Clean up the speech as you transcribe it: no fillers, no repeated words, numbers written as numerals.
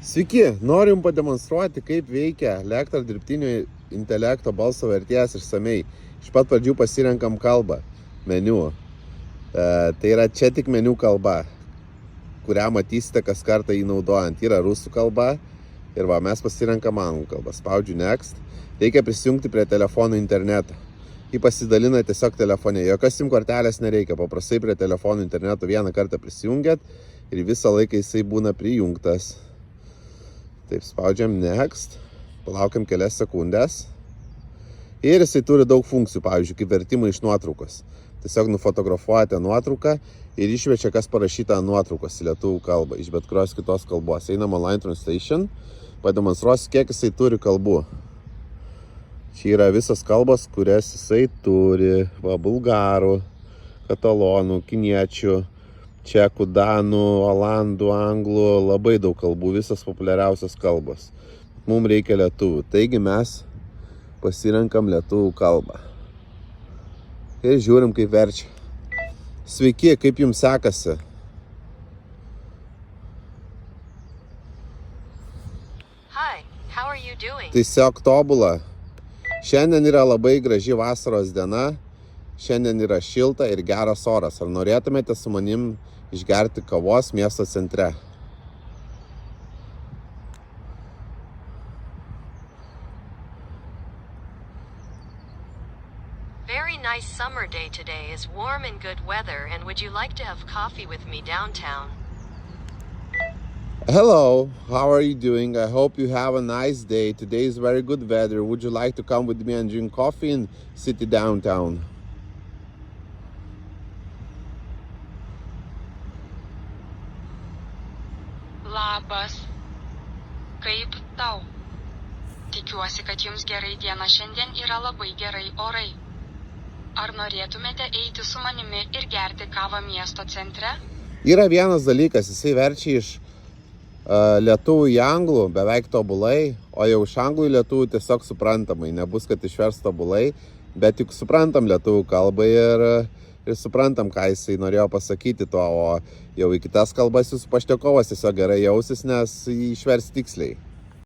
Sveiki, noriu Jums pademonstruoti, kaip veikia Lectra dirbtinio intelekto balso vertėjas išsamei. Iš pat pradžių pasirenkam kalbą, meniu. Tai yra čia tik meniu kalba, kurią matysite kas kartą jį naudojant. Yra rusų kalba ir mes pasirenkam anglų kalbą. Spaudžiu Next. Reikia prisijungti prie telefono interneto. Jį pasidalina tiesiog telefone. Jokios SIM kortelės nereikia. Paprastai prie telefono interneto vieną kartą prisijungiat ir visą laiką jisai būna prijungtas. Taip, spaudžiam Next, palaukiam kelias sekundės. Ir jisai turi daug funkcijų, pavyzdžiui, kaip vertimai iš nuotraukos. Tiesiog nufotografuojate nuotrauką ir išvečia, kas parašyta nuotraukos į lietuvių kalbą, iš bet kurios kitos kalbos. Einam Online Translation, pademonstruosiu, kiek jisai turi kalbų. Čia yra visos kalbos, kurias jisai turi. Bulgarų, katalonų, kiniečių, čekų, danų, olandų, anglų, labai daug kalbų, visas populiariausios kalbos. Mums reikia lietuvių, taigi mes pasirenkam lietuvių kalbą. Ir žiūrim, kaip verčia. Sveiki, kaip jums sekasi? Hi, how are you doing? Tiesiog tobula. Šiandien yra labai graži vasaros diena. Šiandien yra šilta ir geras oras. Ar norėtumėte su manim išgerti kavos miesto centre? Very nice summer day today is warm and good weather, and would you like to have coffee with me downtown? Hello, how are you doing? I hope you have a nice day. Today is very good weather. Would you like to come with me and drink coffee in city downtown? Labas. Kaip tau? Tikiuosi, kad jums gerai diena, šiandien yra labai gerai orai. Ar norėtumėte eiti su manimi ir gerti kavą miesto centre? Yra vienas dalykas, jisai verčia iš lietuvių į anglų beveik tobulai, o jau iš anglų į lietuvių tiesiog suprantamai. Nebus, kad išvers tobulai, bet tik suprantam lietuvių kalbą ir suprantam, ką jisai norėjo pasakyti tuo, o jau į kitas kalbas jūsų pašnekovas tiesiog gerai jausis, nes jį išvers tiksliai.